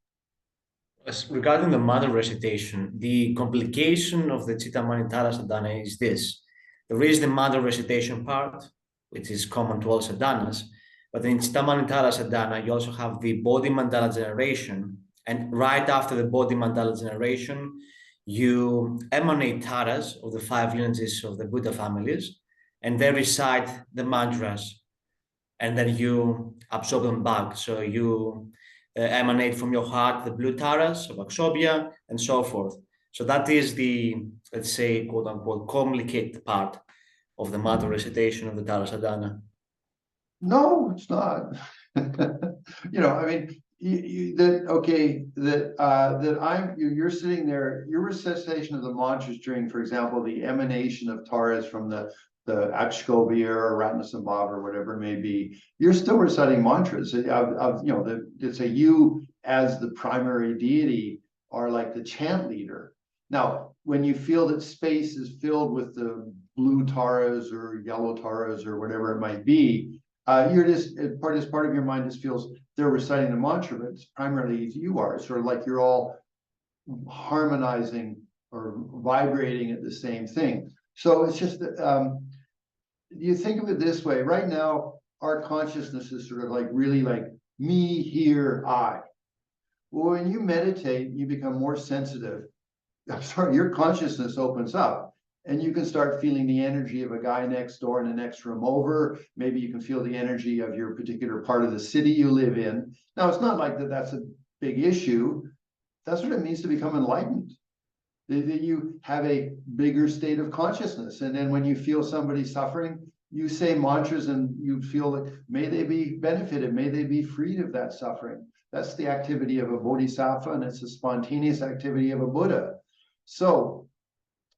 Regarding the mantra recitation, the complication of the Cittamani Tara sadhana is this. There is the mantra recitation part, which is common to all sadhanas, but in Cittamani Tara sadhana, you also have the body mandala generation. And right after the body mandala generation, you emanate taras of the 5 lineages of the Buddha families, and they recite the mantras, and then you absorb them back. So you emanate from your heart the blue taras of Akshobhya and so forth. So that is the, let's say, quote unquote, complicated part of the mantra recitation of the Tara sadhana. No, it's not. I mean, you're sitting there, your recitation of the mantras during, for example, the emanation of taras from the Akshobhya or Ratnasambhava or whatever it may be, you're still reciting mantras it's a you as the primary deity are like the chant leader. Now, when you feel that space is filled with the blue taras or yellow taras or whatever it might be, you're just part of your mind just feels they're reciting the mantra, but it's primarily you are sort of like you're all harmonizing or vibrating at the same thing. So it's just that you think of it this way. Right now, our consciousness is sort of like really like me, here, I. Well, when you meditate, you become more sensitive. I'm sorry, your consciousness opens up. And you can start feeling the energy of a guy next door in the next room over. Maybe you can feel the energy of your particular part of the city you live in. Now, it's not like that's a big issue. That's what it means to become enlightened. That you have a bigger state of consciousness. And then when you feel somebody suffering, you say mantras and you feel like, may they be benefited, may they be freed of that suffering. That's the activity of a bodhisattva, and it's a spontaneous activity of a Buddha. So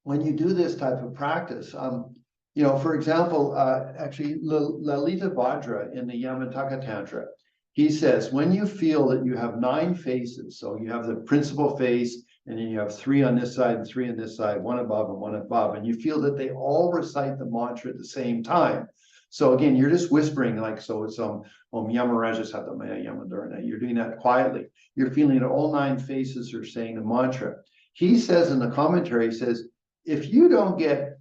when you do this type of practice, for example, actually Lalita Bhadra in the Yamataka Tantra, he says, when you feel that you have 9 faces, so you have the principal face, and then you have 3 on this side and 3 on this side, 1 above and 1 above, and you feel that they all recite the mantra at the same time. So again, you're just whispering, like, so it's Om Yamaraja Satamaya Yamadharana. You're doing that quietly. You're feeling that all 9 faces are saying the mantra. He says in the commentary, he says, if you don't get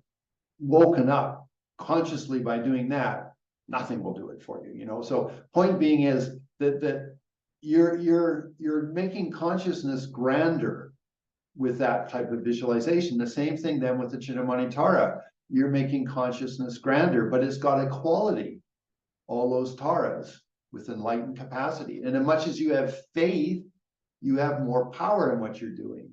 woken up consciously by doing that, nothing will do it for you. So point being is that you're making consciousness grander with that type of visualization. The same thing then with the Cittamani Tara. You're making consciousness grander, but it's got a quality, all those taras with enlightened capacity. And as much as you have faith, you have more power in what you're doing.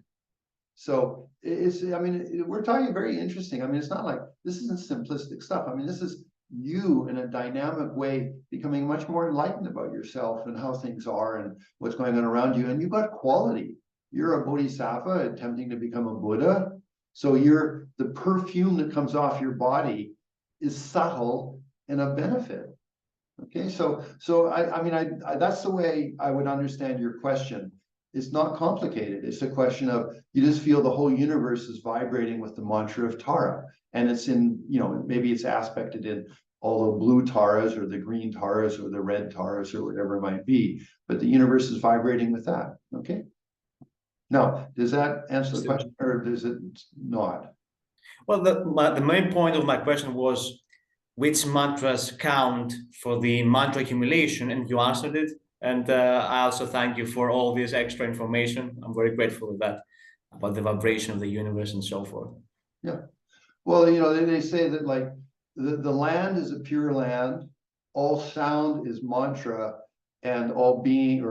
So we're talking very interesting. It's not like, this isn't simplistic stuff. This is you in a dynamic way becoming much more enlightened about yourself and how things are and what's going on around you. And you've got quality. You're a bodhisattva attempting to become a Buddha. So the perfume that comes off your body is subtle and a benefit. Okay, so that's the way I would understand your question. It's not complicated. It's a question of, you just feel the whole universe is vibrating with the mantra of Tara. And it's in, maybe it's aspected in all the blue taras or the green taras or the red taras or whatever it might be. But the universe is vibrating with that. Okay. Now, does that answer the question, or does it not? Well, the main point of my question was, which mantras count for the mantra accumulation, and you answered it. And I also thank you for all this extra information. I'm very grateful for that, about the vibration of the universe and so forth. Yeah. Well, they say that like the land is a pure land, all sound is mantra, and all beings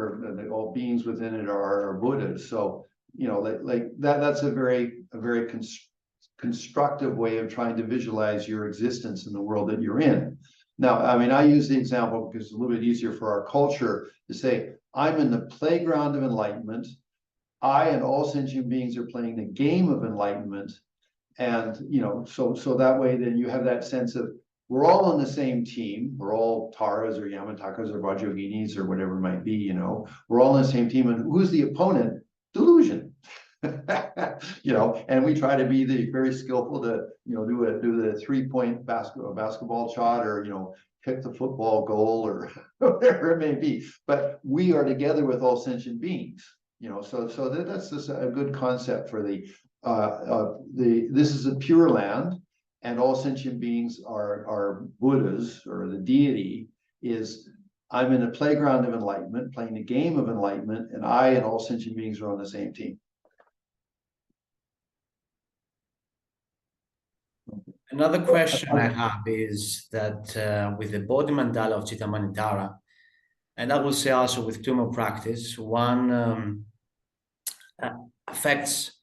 within it are Buddhas. So you know, like that, that's a very constructive way of trying to visualize your existence in the world that you're in. Now, I mean, I use the example because it's a little bit easier for our culture to say, I'm in the playground of enlightenment. I and all sentient beings are playing the game of enlightenment. And, you know, so that way, then you have that sense of, we're all on the same team. We're all Taras or Yamatakas or Vajrayaginis or whatever it might be, you know, we're all on the same team. And who's the opponent? Delusion. You know, and we try to be very skillful to, you know, do the 3-point basketball shot, or, you know, kick the football goal, or whatever it may be. But we are together with all sentient beings, you know, so that's just a good concept for this is a pure land, and all sentient beings are Buddhas, or the deity is, I'm in a playground of enlightenment, playing the game of enlightenment, and I and all sentient beings are on the same team. Another question I have is that with the body mandala of Cittamani Tara, and I will say also with Tumo practice, one affects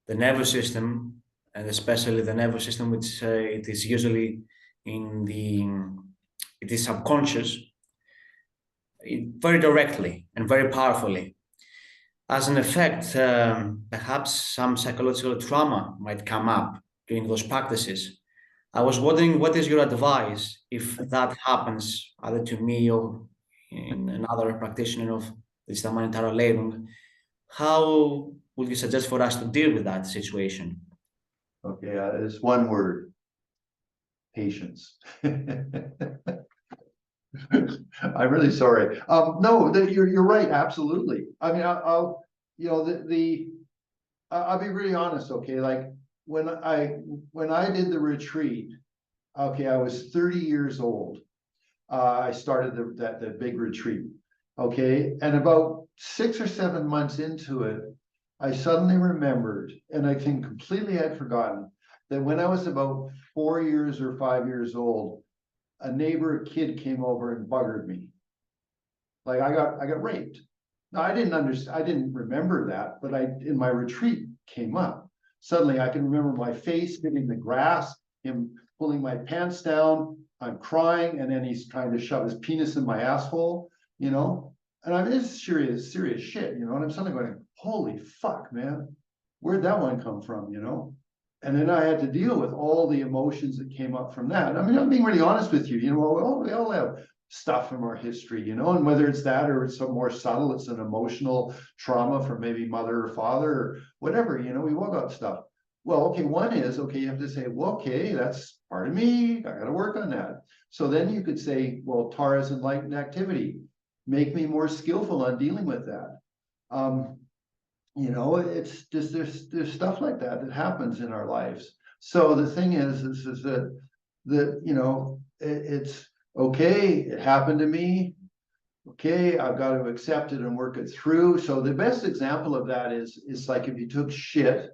the nervous system, and especially the nervous system, which it is usually it is subconscious, very directly and very powerfully. As an effect, perhaps some psychological trauma might come up during those practices. I was wondering, what is your advice if that happens, either to me or in another practitioner of the Cittamani Tara Leirung? How would you suggest for us to deal with that situation? Okay, it's one word: patience. I'm really sorry. No, you're right. Absolutely. I mean, I'll you know, I'll be really honest. Okay, like when I did the retreat, okay, I was 30 years old. I started the big retreat. Okay, and about 6 or 7 months into it, I suddenly remembered, and I think completely had forgotten, that when I was about 4 years or 5 years old, a neighbor kid came over and buggered me. Like I got raped. Now I didn't remember that, but in my retreat came up. Suddenly I can remember my face hitting the grass, him pulling my pants down, I'm crying, and then he's trying to shove his penis in my asshole, you know? And I mean, it's serious shit, you know? And I'm suddenly going, holy fuck, man, where'd that one come from, you know? And then I had to deal with all the emotions that came up from that. I mean, I'm being really honest with you, you know, we all have stuff from our history, you know, and whether it's that or it's some more subtle, it's an emotional trauma from maybe mother or father or whatever, you know, we all got stuff. Well, okay, one is, okay, you have to say, well, okay, that's part of me, I got to work on that. So then you could say, well, Tara's enlightened activity, make me more skillful on dealing with that. You know, it's just, there's stuff like that happens in our lives. So the thing is that you know, it's okay, it happened to me. Okay, I've got to accept it and work it through. So the best example of that is like if you took shit.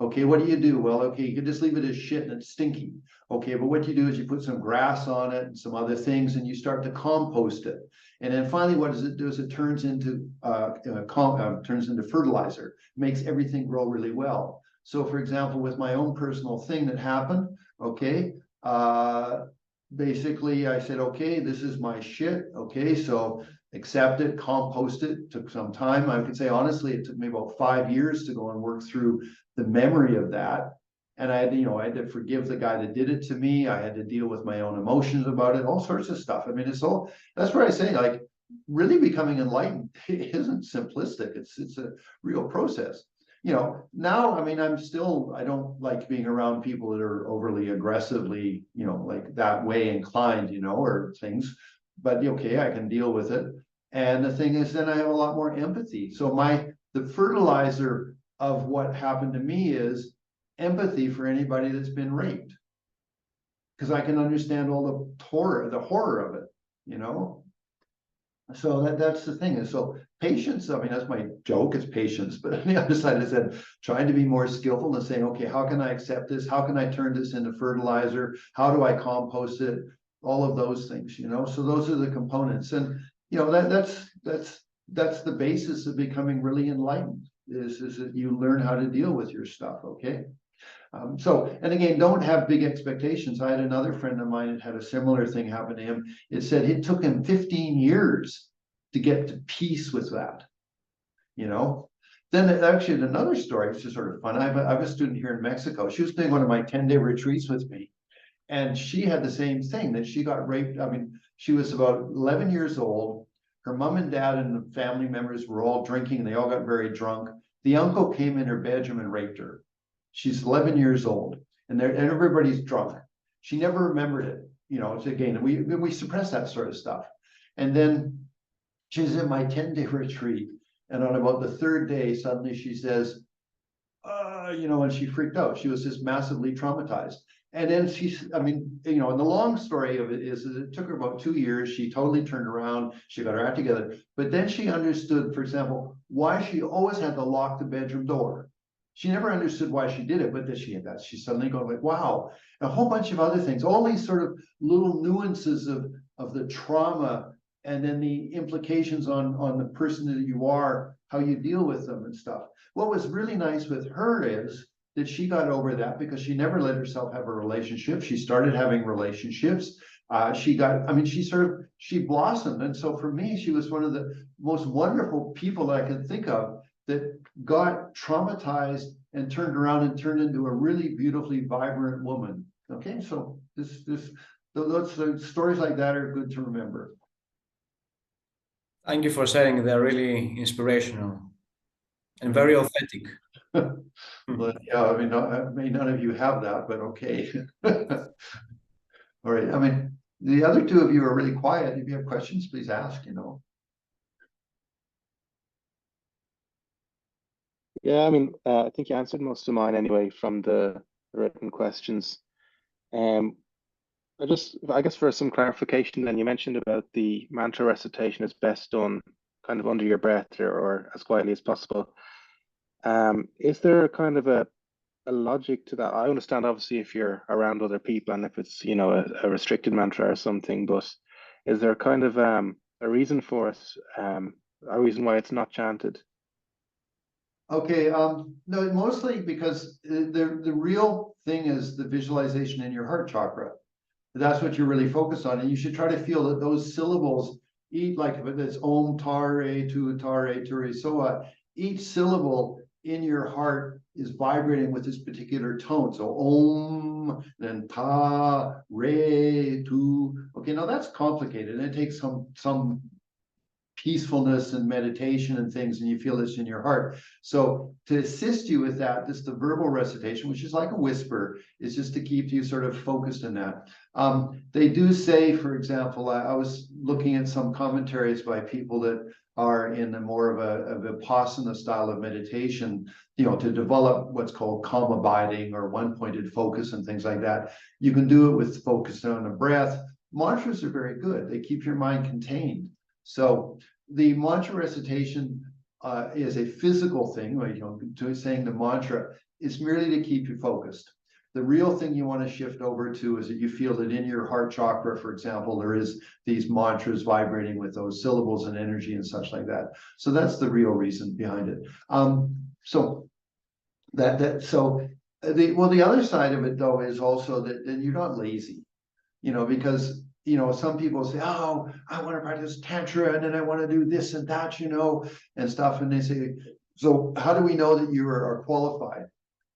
Okay, what do? Well, okay, you can just leave it as shit and it's stinky. Okay, but what you do is you put some grass on it and some other things, and you start to compost it. And then finally, what does it do? Is it turns into fertilizer, makes everything grow really well. So, for example, with my own personal thing that happened, okay, basically I said, okay, this is my shit. Okay, so accept it, compost it. Took some time. I could say honestly, it took me about 5 years to go and work through the memory of that. And I had to forgive the guy that did it to me. I had to deal with my own emotions about it, all sorts of stuff. I mean, that's where I say, like, really becoming enlightened isn't simplistic. It's a real process. You know, now, I mean, I don't like being around people that are overly aggressively, you know, like that way inclined, you know, or things, but okay, I can deal with it. And the thing is, then I have a lot more empathy. So the fertilizer of what happened to me is empathy for anybody that's been raped, because I can understand all the horror of it, you know. So that's the thing. And so patience, I mean, that's my joke, it's patience. But on the other side, I said, trying to be more skillful and saying, okay, how can I accept this? How can I turn this into fertilizer? How do I compost it? All of those things, you know. So those are the components. And, you know, that's the basis of becoming really enlightened. is that you learn how to deal with your stuff, okay? And again, don't have big expectations. I had another friend of mine that had a similar thing happen to him. It said it took him 15 years to get to peace with that, you know? Then actually another story, it's just sort of fun. I have a student here in Mexico. She was doing one of my 10-day retreats with me. And she had the same thing, that she got raped. I mean, she was about 11 years old. Her mom and dad and the family members were all drinking, and they all got very drunk. The uncle came in her bedroom and raped her. She's 11 years old, and everybody's drunk. She never remembered it. You know, again, we suppress that sort of stuff. And then she's in my 10-day retreat, and on about the third day, suddenly she says, you know, and she freaked out. She was just massively traumatized. And then I mean, you know, and the long story of it is it took her about 2 years. She totally turned around. She got her act together. But then she understood, for example, why she always had to lock the bedroom door. She never understood why she did it, but then she had that. She's suddenly going like, wow, a whole bunch of other things, all these sort of little nuances of the trauma, and then the implications on the person that you are, how you deal with them and stuff. What was really nice with her is that she got over that because she never let herself have a relationship. She started having relationships. She blossomed. And so for me, she was one of the most wonderful people I can think of that got traumatized and turned around and turned into a really beautifully vibrant woman. Okay, so those stories like that are good to remember. Thank you for sharing. They're really inspirational and very authentic. But yeah, I mean, none of you have that, but okay. All right. I mean, the other two of you are really quiet. If you have questions, please ask, you know. Yeah, I mean, I think you answered most of mine anyway from the written questions. I guess for some clarification, then you mentioned about the mantra recitation is best done kind of under your breath or as quietly as possible. Is there kind of a logic to that? I understand obviously if you're around other people and if it's, you know, a restricted mantra or something, but is there kind of a reason for it, a reason why it's not chanted? Okay, no, mostly because the real thing is the visualization in your heart chakra. That's what you're really focused on, and you should try to feel that those syllables, like if it's Om Tare Tu Tare Turi Soa, each syllable in your heart is vibrating with this particular tone. So Om, then Ta, Re, Tu. Okay, now that's complicated, and it takes some peacefulness and meditation and things, and you feel this in your heart. So to assist you with that, the verbal recitation, which is like a whisper, is just to keep you sort of focused in that. They do say, for example, I was looking at some commentaries by people that are in a more of a Vipassana style of meditation, you know, to develop what's called calm abiding or one-pointed focus and things like that. You can do it with focus on the breath. Mantras are very good. They keep your mind contained. So the mantra recitation is a physical thing, you know, saying the mantra is merely to keep you focused. The real thing you want to shift over to is that you feel that in your heart chakra, for example, there is these mantras vibrating with those syllables and energy and such like that. So that's the real reason behind it. The other side of it though is also that you're not lazy, you know, because you know, some people say, oh, I want to practice Tantra and then I want to do this and that, you know, and stuff. And they say, so how do we know that you are qualified?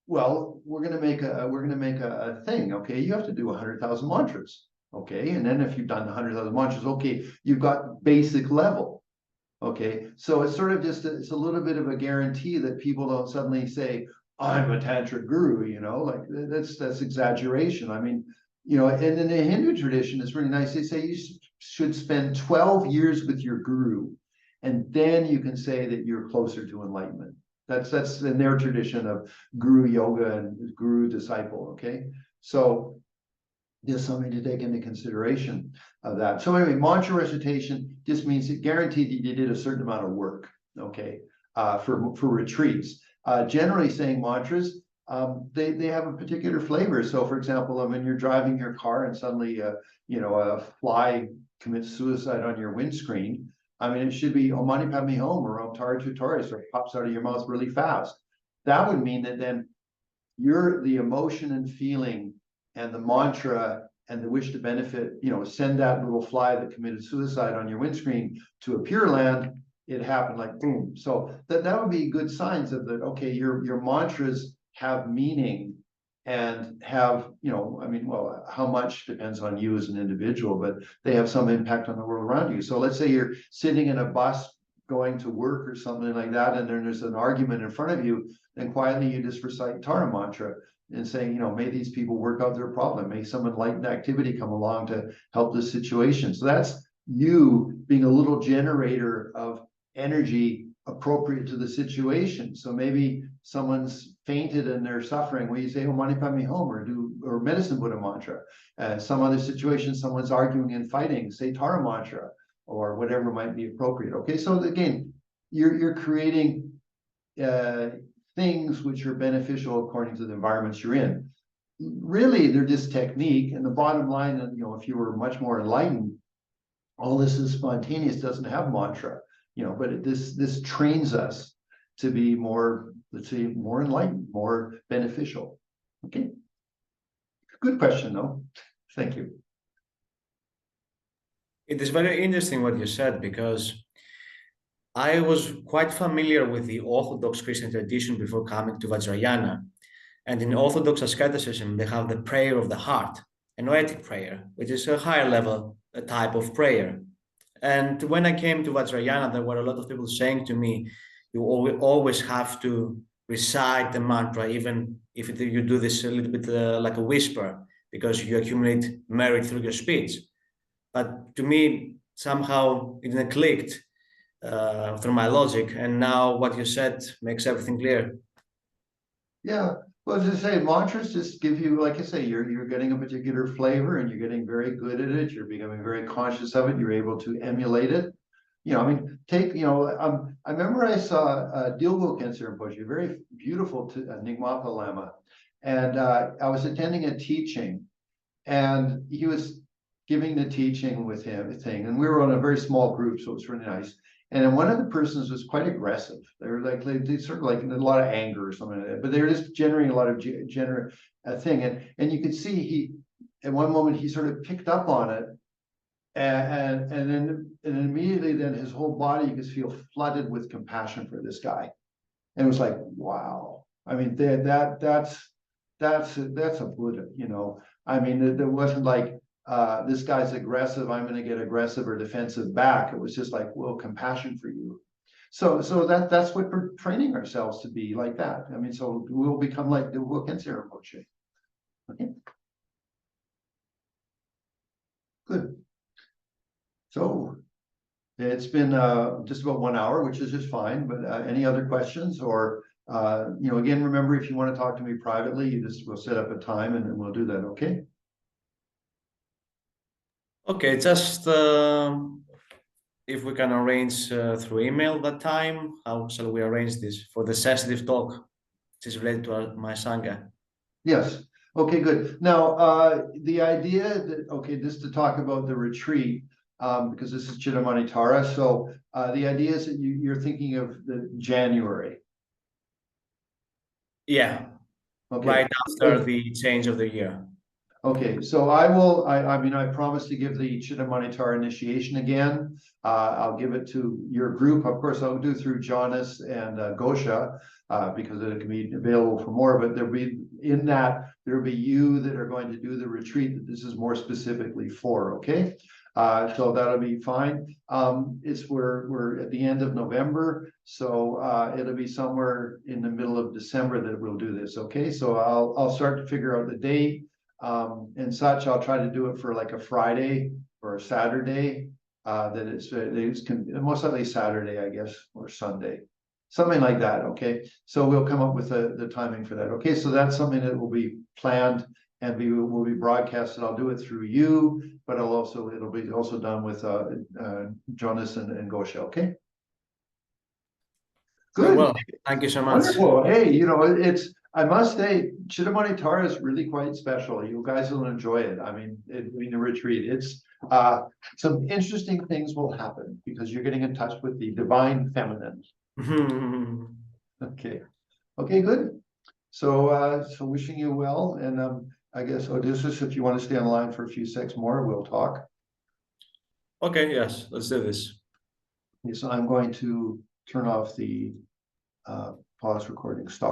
Well, we're going to make a thing. Okay. You have to do 100,000 mantras. Okay. And then if you've done 100,000 mantras, okay, you've got basic level. Okay. So it's sort of just, it's a little bit of a guarantee that people don't suddenly say, I'm a Tantra guru, you know, like that's exaggeration. I mean, you know, and in the Hindu tradition, it's really nice. They say you should spend 12 years with your guru, and then you can say that you're closer to enlightenment. That's in their tradition of guru yoga and guru disciple. Okay, so there's something to take into consideration of that. So anyway, mantra recitation just means it guaranteed that you did a certain amount of work. Okay, for retreats. Generally saying mantras. They have a particular flavor. So, for example, when you're driving your car and suddenly, you know, a fly commits suicide on your windscreen, I mean, it should be Om Mani Padme Hum or Om Tara Tutoris, or it pops out of your mouth really fast. That would mean that then the emotion and feeling and the mantra and the wish to benefit, send that little fly that committed suicide on your windscreen to a Pure Land. It happened like boom. So that would be good signs of that. Okay, your mantras have meaning and have, I mean, well, how much depends on you as an individual, but they have some impact on the world around you. So let's say you're sitting in a bus going to work or something like that, and then there's an argument in front of you, then quietly you just recite Tara mantra and saying, may these people work out their problem. May some enlightened activity come along to help this situation. So that's you being a little generator of energy appropriate to the situation. So maybe someone's fainted and they're suffering. Well, you say, Om Mani Padme Hum, or Medicine Buddha mantra. Some other situation, someone's arguing and fighting, say Tara mantra, or whatever might be appropriate. Okay, so again, you're creating things which are beneficial according to the environments you're in. Really, they're just technique. And the bottom line, if you were much more enlightened, all this is spontaneous, doesn't have mantra, but this trains us to be more, let's say, more enlightened, more beneficial. Okay. Good question, though. Thank you. It is very interesting what you said, because I was quite familiar with the Orthodox Christian tradition before coming to Vajrayana. And in Orthodox asceticism, they have the prayer of the heart, a Noetic prayer, which is a higher level type of prayer. And when I came to Vajrayana, there were a lot of people saying to me, you always have to recite the mantra, even if you do this a little bit like a whisper, because you accumulate merit through your speech. But to me, somehow it didn't click through my logic. And now what you said makes everything clear. Yeah. Well, as I say, mantras just give you, like I say, you're getting a particular flavor and you're getting very good at it. You're becoming very conscious of it. You're able to emulate it. I mean, I remember I saw Dilgo Cancer Rinpoche, very beautiful Nyingmapa Lama. And I was attending a teaching, and he was giving the teaching with him, and we were on a very small group, so it was really nice. And then one of the persons was quite aggressive. They were like, they sort of like a lot of anger or something like that, but they were just generating a lot of thing. And you could see at one moment he sort of picked up on it, and then immediately then his whole body, you could feel flooded with compassion for this guy. And it was like, wow. I mean, that's a Buddha, I mean, there wasn't like, this guy's aggressive, I'm going to get aggressive or defensive back. It was just like, well, compassion for you. So that's what we're training ourselves to be, like that. I mean, so we'll become like the Cancer Rinpoche. Okay. Good. So it's been just about 1 hour, which is just fine. But any other questions, or again, remember, if you want to talk to me privately, we'll set up a time and then we'll do that. Okay. Okay, just if we can arrange through email that time, how shall we arrange this for the sensitive talk, which is related to my Sangha? Yes. Okay, good. Now, the idea that, just to talk about the retreat, because this is Cittamani Tara. So the idea is that you're thinking of the January. Yeah. Okay. Right after the change of the year. Okay, so I promise to give the Cittamani Tara initiation again. I'll give it to your group. Of course, I'll do through Jonas and Gosha, because it can be available for more, but there'll be you that are going to do the retreat that this is more specifically for, okay? So that'll be fine. We're at the end of November, so it'll be somewhere in the middle of December that we'll do this, okay? So I'll start to figure out the date. And such. I'll try to do it for like a Friday or a Saturday. That it's most likely Saturday, I guess, or Sunday, something like that. Okay, so we'll come up with the timing for that. Okay, so that's something that will be planned and will be broadcasted. I'll do it through you, but it'll be also done with Jonas and Gosha. Okay. Good. Well, thank you so much. Wonderful. Hey, I must say, Cittamani Tara is really quite special. You guys will enjoy it. I mean, the retreat. some interesting things will happen because you're getting in touch with the divine feminine. Okay. Okay, good. So, so wishing you well, and I guess Odysseus, if you want to stay on the line for a few seconds more, we'll talk. Okay, yes, let's do this. Okay, so I'm going to turn off the pause recording. Stop.